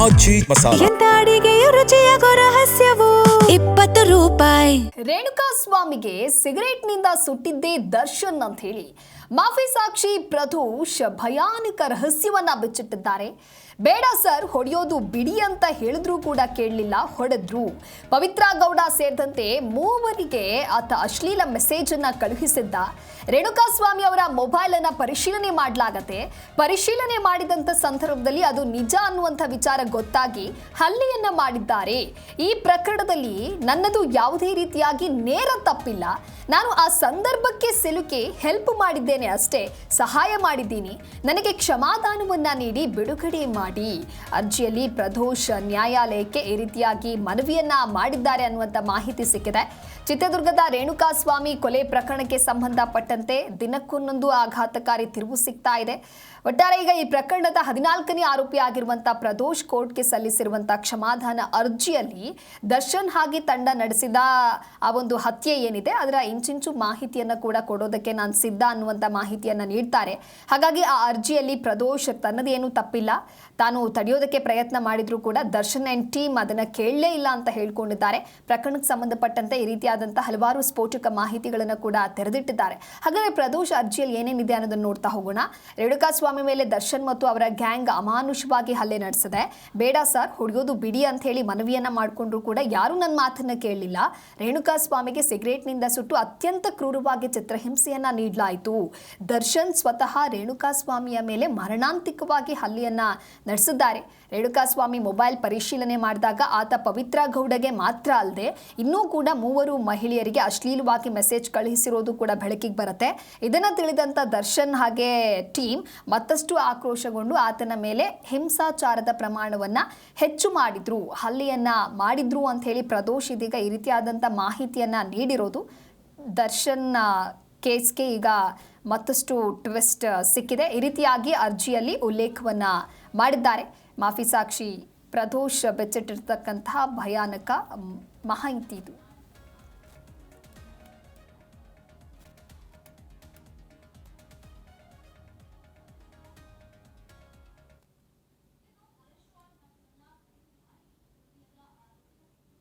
ಆಜಿ ಮಸಾಲ. ಎಂತ ಅಡಿಗೆಯ ರುಚಿಯಾಗೋ ರಹಸ್ಯವು 20 ರೂಪಾಯಿ. ರೇಣುಕಾಸ್ವಾಮಿಗೆ ಸಿಗರೇಟ್ನಿಂದ ಸುಟ್ಟಿದ್ದೇ ದರ್ಶನ್ ಅಂತ ಹೇಳಿ ಮಾಫಿ ಸಾಕ್ಷಿ ಪ್ರದೋಷ್ ಭಯಾನಕ ರಹಸ್ಯವನ್ನ ಬಿಚ್ಚಿಟ್ಟಿದ್ದಾರೆ. ಬೇಡ ಸರ್, ಹೊಡೆಯೋದು ಬಿಡಿ ಅಂತ ಹೇಳಿದ್ರೂ ಕೂಡ ಕೇಳಲಿಲ್ಲ, ಹೊಡೆದ್ರು. ಪವಿತ್ರ ಗೌಡ ಸೇರಿದಂತೆ ಮೂವರಿಗೆ ಆತ ಅಶ್ಲೀಲ ಮೆಸೇಜ್ ಅನ್ನ ಕಳುಹಿಸಿದ್ದ. ರೇಣುಕಾಸ್ವಾಮಿ ಅವರ ಮೊಬೈಲ್ ಅನ್ನ ಪರಿಶೀಲನೆ ಮಾಡಲಾಗತ್ತೆ. ಪರಿಶೀಲನೆ ಮಾಡಿದಂತ ಸಂದರ್ಭದಲ್ಲಿ ಅದು ನಿಜ ಅನ್ನುವಂಥ ವಿಚಾರ ಗೊತ್ತಾಗಿ ಹಲ್ಲೆಯನ್ನ ಮಾಡಿದ್ದಾರೆ. ಈ ಪ್ರಕರಣದಲ್ಲಿ ನನ್ನದು ಯಾವುದೇ ರೀತಿಯಾಗಿ ನೇರ ತಪ್ಪಿಲ್ಲ. ನಾನು ಆ ಸಂದರ್ಭಕ್ಕೆ ಸಿಲುಕಿ ಹೆಲ್ಪ್ ಮಾಡಿದ್ದೇನೆ ಅಷ್ಟೇ, ಸಹಾಯ ಮಾಡಿದ್ದೀನಿ. ನನಗೆ ಕ್ಷಮಾದಾನವನ್ನ ನೀಡಿ ಬಿಡುಗಡೆ ಮಾಡಿ. ಅರ್ಜಿಯಲ್ಲಿ ಪ್ರದೋಷ್ ನ್ಯಾಯಾಲಯಕ್ಕೆ ಈ ರೀತಿಯಾಗಿ ಮನವಿಯನ್ನ ಮಾಡಿದ್ದಾರೆ ಅನ್ನುವಂಥ ಮಾಹಿತಿ ಸಿಕ್ಕಿದೆ. ಚಿತ್ರದುರ್ಗದ ರೇಣುಕಾಸ್ವಾಮಿ ಕೊಲೆ ಪ್ರಕರಣಕ್ಕೆ ಸಂಬಂಧಪಟ್ಟಂತೆ ದಿನಕ್ಕೊಂದೊಂದು ಆಘಾತಕಾರಿ ತಿರುವು ಸಿಗ್ತಾ ಇದೆ. ಒಟ್ಟಾರೆ ಈಗ ಈ ಪ್ರಕರಣದ 14ನೇ ಆರೋಪಿ ಆಗಿರುವಂತಹ ಪ್ರದೋಷ್ ಕೋರ್ಟ್ಗೆ ಸಲ್ಲಿಸಿರುವಂತಹ ಕ್ಷಮಾದಾನ ಅರ್ಜಿಯಲ್ಲಿ ದರ್ಶನ್ ಹಾಗೆ ತಂಡ ನಡೆಸಿದ ಆ ಒಂದು ಹತ್ಯೆ ಏನಿದೆ ಅದರ ಇಂಚಿಂಚು ಮಾಹಿತಿಯನ್ನು ಕೂಡ ಕೊಡೋದಕ್ಕೆ ನಾನು ಸಿದ್ಧ ಅನ್ನುವಂಥ ಮಾಹಿತಿಯನ್ನು ನೀಡ್ತಾರೆ. ಹಾಗಾಗಿ ಆ ಅರ್ಜಿಯಲ್ಲಿ ಪ್ರದೋಷ್ ತನ್ನದೇನು ತಪ್ಪಿಲ್ಲ, ತಾನು ತಡೆಯೋದಕ್ಕೆ ಪ್ರಯತ್ನ ಮಾಡಿದ್ರು ಕೂಡ ದರ್ಶನ್ ಆ್ಯಂಡ್ ಟೀಮ್ ಅದನ್ನು ಕೇಳಲೇ ಇಲ್ಲ ಅಂತ ಹೇಳ್ಕೊಂಡಿದ್ದಾರೆ. ಪ್ರಕರಣಕ್ಕೆ ಸಂಬಂಧಪಟ್ಟಂತೆ ಈ ರೀತಿಯಾದಂಥ ಹಲವಾರು ಸ್ಫೋಟಕ ಮಾಹಿತಿಗಳನ್ನು ಕೂಡ ತೆರೆದಿಟ್ಟಿದ್ದಾರೆ. ಹಾಗಾದರೆ ಪ್ರದೋಷ್ ಅರ್ಜಿಯಲ್ಲಿ ಏನೇನಿದೆ ಅನ್ನೋದನ್ನು ನೋಡ್ತಾ ಹೋಗೋಣ. ರೇಣುಕಾಸ್ವಾಮಿ ಮೇಲೆ ದರ್ಶನ್ ಮತ್ತು ಅವರ ಗ್ಯಾಂಗ್ ಅಮಾನುಷವಾಗಿ ಹಲ್ಲೆ ನಡೆಸಿದೆ. ಬೇಡ ಸರ್, ಹೊಡೆಯೋದು ಬಿಡಿ ಅಂತ ಹೇಳಿ ಮನವಿಯನ್ನ ಮಾಡಿಕೊಂಡ್ರು ಕೂಡ ಯಾರು ನನ್ನ ಮಾತನ್ನ ಕೇಳಲಿಲ್ಲ. ರೇಣುಕಾಸ್ವಾಮಿಗೆ ಸಿಗರೇಟ್ನಿಂದ ಸುಟ್ಟು ಅತ್ಯಂತ ಕ್ರೂರವಾಗಿ ಚಿತ್ರಹಿಂಸೆಯನ್ನ ನೀಡಲಾಯಿತು. ದರ್ಶನ್ ಸ್ವತಃ ರೇಣುಕಾಸ್ವಾಮಿಯ ಮೇಲೆ ಮರಣಾಂತಿಕವಾಗಿ ಹಲ್ಲೆಯನ್ನ ನಡೆಸಿದ್ದಾರೆ. ರೇಣುಕಾಸ್ವಾಮಿ ಮೊಬೈಲ್ ಪರಿಶೀಲನೆ ಮಾಡಿದಾಗ ಆತ ಪವಿತ್ರ ಗೌಡಗೆ ಮಾತ್ರ ಅಲ್ಲದೆ ಇನ್ನೂ ಕೂಡ 3 ಮಹಿಳೆಯರಿಗೆ ಅಶ್ಲೀಲವಾಗಿ ಮೆಸೇಜ್ ಕಳುಹಿಸಿರೋದು ಕೂಡ ಬೆಳಕಿಗೆ ಬರುತ್ತೆ. ಇದನ್ನ ತಿಳಿದಂತ ದರ್ಶನ್ ಹಾಗೆ ಟೀಮ್ ಮತ್ತಷ್ಟು ಆಕ್ರೋಶಗೊಂಡು ಆತನ ಮೇಲೆ ಹಿಂಸಾಚಾರದ ಪ್ರಮಾಣವನ್ನ ಹೆಚ್ಚು ಮಾಡಿದ್ರು, ಹಲ್ಲೆಯನ್ನ ಮಾಡಿದ್ರು ಅಂತ ಹೇಳಿ ಪ್ರದೋಷ್ ಇದೀಗ ಈ ರೀತಿಯಾದಂಥ ಮಾಹಿತಿಯನ್ನ ನೀಡಿರೋದು. ದರ್ಶನ್ ಕೇಸ್ಗೆ ಈಗ ಮತ್ತಷ್ಟು ಟ್ವಿಸ್ಟ್ ಸಿಕ್ಕಿದೆ. ಈ ರೀತಿಯಾಗಿ ಅರ್ಜಿಯಲ್ಲಿ ಉಲ್ಲೇಖವನ್ನ ಮಾಡಿದ್ದಾರೆ. ಮಾಫಿ ಸಾಕ್ಷಿ ಪ್ರದೋಷ್ ಬೆಚ್ಚಿಟ್ಟಿರ್ತಕ್ಕಂತಹ ಭಯಾನಕ ಮಾಹಿತಿ ಇದು.